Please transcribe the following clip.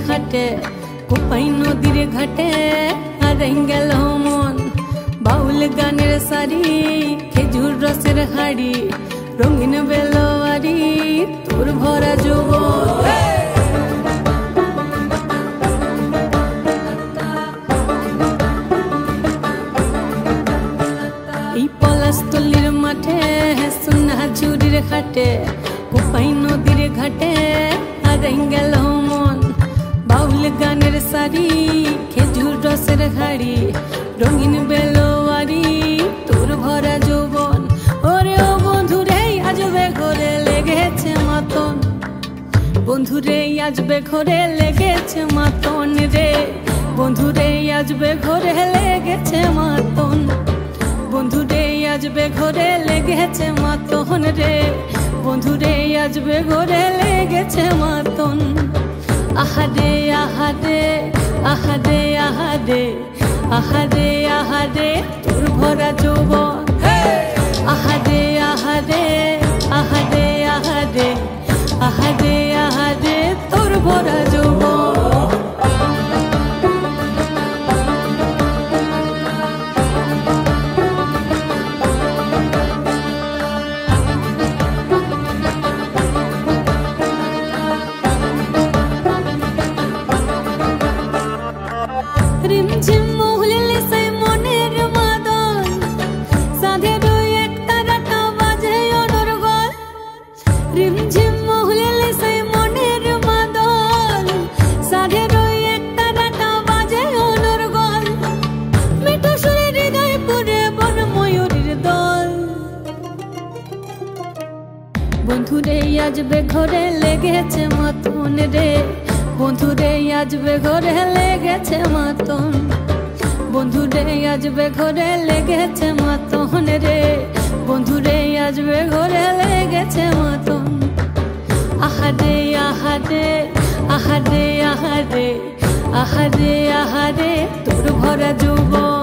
খাটে কোপাই নদীর ঘাটে হারাই গেল মন বাউল গানের সারি খেজুর রসের হাড়ি রঙিন বেলোয়ারি তোর ভরা যৌবন এই পলাশতলির মাঠে সোনা ঝুরির খাটে কোপাই নদীর ঘাটে হারাই গেল মন বাউল গানের সারি খেজুর রসের হাড়ি রঙিন বেলোয়ারি তোর ভরা যৌবন ওরে ও বন্ধুরে আজবে ঘরে লেগেছে মাতন বন্ধুরে আজবে ঘরে লেগেছে মাতন রে বন্ধুরে আজবে ঘরে লেগেছে মাতন বন্ধুরে আজবে ঘরে লেগেছে মাতন রে বন্ধুরে আজবে ঘরে লেগেছে মাতন আহারে আহারে আহারে আহারে আহারে আহারে তোর ভরা যৌবন আহারে আহারে আহারে আহারে আহারে আহারে তোর ভরা যৌবন রিমঝিম মহুলিলে সেই মনের মাদল সাধের এক তারাটা বাজে অনর্গল রিমঝিম মহুলিলে সেই মনের মাদল সাধের এক তারাটা বাজে অনর্গল মিঠো সুরে হৃদয় পুরে বন ময়ূরীর দল বন্ধুরে আজবে ঘরে লেগেছে মাতন রে বন্ধুরে আজবে ঘরে লেগেছে মাতন বন্ধুরে আজবে ঘরে লেগেছে মাতন রে বন্ধুরে আজবে ঘরে লেগেছে মাতন আহারে আহারে আহারে আহারে আহারে আহারে তোর ভরা যৌবন